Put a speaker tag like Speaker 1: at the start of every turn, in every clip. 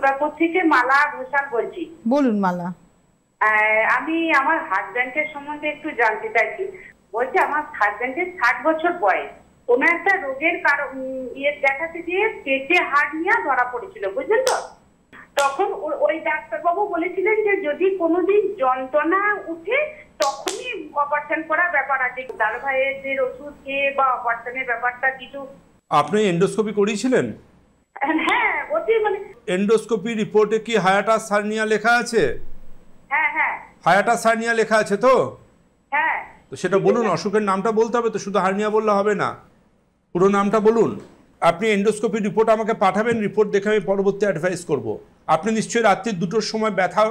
Speaker 1: দুর্গাপুর থেকে মালা ঘোষাল বলছি।
Speaker 2: বলুন মালা।
Speaker 1: আমি আমার হাজবেন্ডের সম্বন্ধে একটু জানতে চাইছি। বলছি আমার হাজবেন্ডের 60 বছর বয়স, কোনো একটা রোগের কারণ দেখাতে গিয়ে পেটে হার্নিয়া ধরা পড়েছিল, বুঝলেন তো। তখন ওই ডাক্তারবাবু বলেছিলেন যে যদি কোনোদিন যন্ত্রণা উঠে তখনই অপারেশন করার ব্যাপার আছে। দাল ভাইয়ের ওষুধ খেয়ে বা অপারেশনের ব্যাপারটা কিছু।
Speaker 3: আপনি এন্ডোস্কোপি করিয়েছিলেন?
Speaker 1: হ্যাঁ, ওটি মানে
Speaker 3: এন্ডোস্কোপি রিপোর্টে কি হায়াটাস হার্নিয়া লেখা আছে?
Speaker 1: হ্যাঁ হ্যাঁ
Speaker 3: হায়াটাস হার্নিয়া লেখা আছে তো?
Speaker 1: হ্যাঁ।
Speaker 3: তো সেটা বলুন, অসুখের নামটা বলতে হবে তো, শুধু হার্নিয়া বললে হবে না, পুরো নামটা বলুন। আপনি এন্ডোস্কোপি রিপোর্ট আমাকে পাঠাবেন, রিপোর্ট দেখে আমি পরবর্তী অ্যাডভাইস করব। আপনি নিশ্চয়ই রাত্রি 2টোর সময় ব্যথা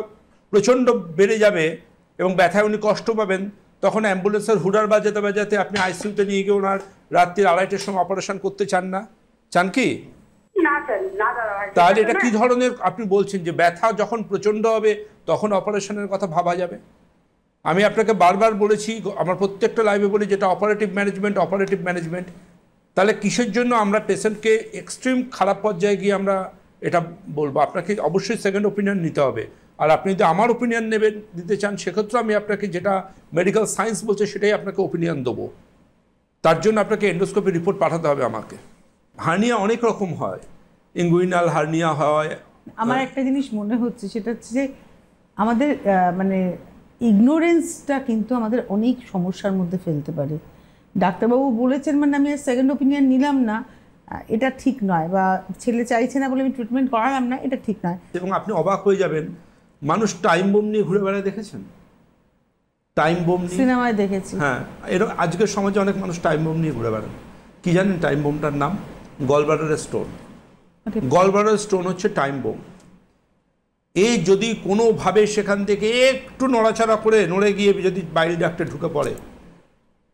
Speaker 3: প্রচণ্ড বেড়ে যাবে এবং ব্যথায় উনি কষ্ট পাবেন, তখন অ্যাম্বুলেন্সের হুডার বাজাতে বাজাতে আপনি আইসিইউতে নিয়ে গিয়ে ওনার রাত্রি 2:30টার সময় অপারেশন করতে চান না? চান কি?
Speaker 1: না স্যার, না দাদা।
Speaker 3: তাহলে এটা কি ধরনের আপনি বলছেন যে ব্যথা যখন প্রচণ্ড হবে তখন অপারেশনের কথা ভাবা যাবে? আমি আপনাকে বারবার বলেছি, আমার প্রত্যেকটা লাইভে বলি যেটা অপারেটিভ ম্যানেজমেন্ট। তাহলে কিসের জন্য আমরা পেশেন্টকে এক্সট্রিম খারাপ পর্যায়ে গিয়ে আমরা এটা বলবো? আপনাকে অবশ্যই সেকেন্ড ওপিনিয়ন নিতে হবে। আর আপনি যদি আমার ওপিনিয়ন দিতে চান, সেক্ষেত্রে আমি আপনাকে যেটা মেডিকেল সায়েন্স বলছে সেটাই আপনাকে ওপিনিয়ন দেবো। তার জন্য আপনাকে এন্ডোস্কোপি রিপোর্ট পাঠাতে হবে আমাকে। হার্নিয়া অনেক রকম হয়, ইঙ্গুইনাল হার্নিয়া হয়।
Speaker 2: আমার একটা জিনিস মনে হচ্ছে, সেটা হচ্ছে যে আমাদের মানে ইগনোরেন্সটা কিন্তু আমাদের অনেক সমস্যার মধ্যে ফেলতে পারে। ডাক্তারবাবু বলেছেন মানে আমি সেকেন্ড ওপিনিয়ন নিলাম না, এটা ঠিক নয়, বা ছেলে চাইছে না বলে আমি ট্রিটমেন্ট করালাম না, এটা ঠিক নয়।
Speaker 3: এবং আপনি অবাক হয়ে যাবেন, মানুষ টাইম বোম নিয়ে ঘুরে বেড়ায়, দেখেছেন? টাইম বোম নিয়ে
Speaker 2: সিনেমায় দেখেছি।
Speaker 3: হ্যাঁ, এরকম আজকের সমাজে অনেক মানুষ টাইম বোম নিয়ে ঘুরে বেড়ান। কি জানেন টাইম বোমটার নাম? Gallbladder stone. গলব্লাডার স্টোন হচ্ছে টাইম বোম। এই যদি কোনোভাবে সেখান থেকে একটু নড়াচড়া করে নড়ে গিয়ে যদি বাইরে ডাক্তার ঢুকে পড়ে,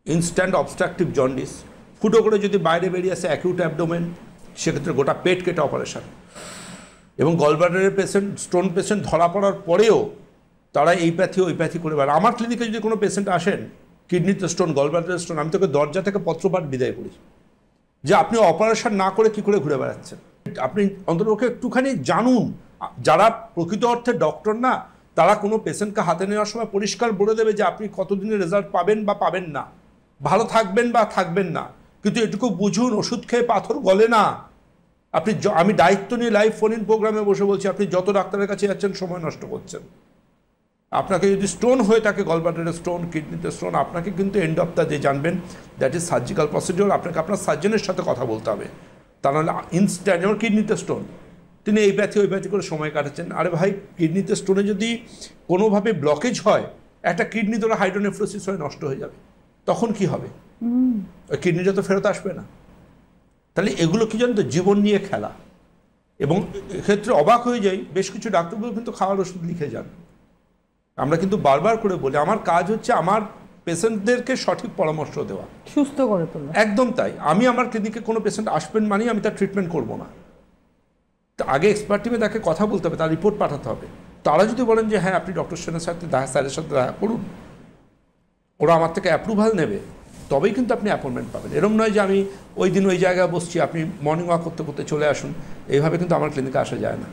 Speaker 3: ইনস্ট্যান্ট অবস্ট্রাকটিভ জন্ডিস, ফুটো করে যদি বাইরে বেরিয়ে আসে অ্যাকিউট অ্যাবডোমেন, সেক্ষেত্রে গোটা পেট কেটে অপারেশন। এবং গলব্লাডারের পেশেন্ট, স্টোন পেশেন্ট ধরা পড়ার পরেও তারা এই প্যাথি ওই প্যাথি করে বেড়ায়। আমার ক্লিনিকে যদি কোনো পেশেন্ট আসেন কিডনিতে স্টোন, গলব্লাডারের স্টোন, আমি তোকে দরজা থেকে পত্রপাঠ বিদায় করি যে আপনি অপারেশন না করে কি করে ঘুরে বেড়াচ্ছেন। আপনি অন্ততপক্ষে একটুখানি জানুন। যারা প্রকৃত অর্থে ডক্টর না, তারা কোনো পেশেন্টকে হাতে নেওয়ার সময় পরিষ্কার বলে দেবে যে আপনি কতদিনের রেজাল্ট পাবেন বা পাবেন না, ভালো থাকবেন বা থাকবেন না। কিন্তু এটুকু বুঝুন, ওষুধ খেয়ে পাথর গলে না। আপনি, আমি দায়িত্ব নিয়ে লাইভ ফোন ইন প্রোগ্রামে বসে বলছি, আপনি যত ডাক্তারের কাছে যাচ্ছেন সময় নষ্ট করছেন। আপনাকে যদি স্টোন হয়ে থাকে, গলব্লাডারে স্টোন, কিডনিতে স্টোন, আপনাকে কিন্তু এন্ড অফ দ্য ডে জানবেন দ্যাট ইজ সার্জিক্যাল প্রসিডিওর। আপনাকে আপনার সার্জনের সাথে কথা বলতে হবে। তা নাহলে ইনস্ট্যান্ট, যেমন কিডনিতে স্টোন, তিনি এই প্যাথি ওই প্যাথি করে সময় কাটাচ্ছেন। আরে ভাই, কিডনিতে স্টোনে যদি কোনোভাবে ব্লকেজ হয়, একটা কিডনি ধরে হাইড্রোনেফ্রোসিস হয়ে নষ্ট হয়ে যাবে, তখন কি হবে? ওই কিডনিটা তো ফেরত আসবে না। তাহলে এগুলো কি জানেন তো, জীবন নিয়ে খেলা। এবং এক্ষেত্রে অবাক হয়ে যাই, বেশ কিছু ডাক্তারবাবু কিন্তু খাওয়ার ওষুধ লিখে যান। আমরা কিন্তু বারবার করে বলি, আমার কাজ হচ্ছে আমার পেশেন্টদেরকে সঠিক পরামর্শ দেওয়া,
Speaker 2: সুস্থ করে তোলা।
Speaker 3: একদম তাই। আমি আমার ক্লিনিকে কোনো পেশেন্ট আসবেন মানেই আমি তার ট্রিটমেন্ট করব না। তা আগে এক্সপার্ট টিমে তাকে কথা বলতে হবে, তার রিপোর্ট পাঠাতে হবে। তারা যদি বলেন যে হ্যাঁ আপনি ডক্টর সেনের সাথে স্যারের সাথে দেখা করুন, ওরা আমার থেকে অ্যাপ্রুভাল নেবে, তবেই কিন্তু আপনি অ্যাপয়েন্টমেন্ট পাবেন। এরকম নয় যে আমি ওই দিন ওই জায়গায় বসছি, আপনি মর্নিং ওয়াক করতে করতে চলে আসুন, এইভাবে কিন্তু আমার ক্লিনিকে আসা যায় না।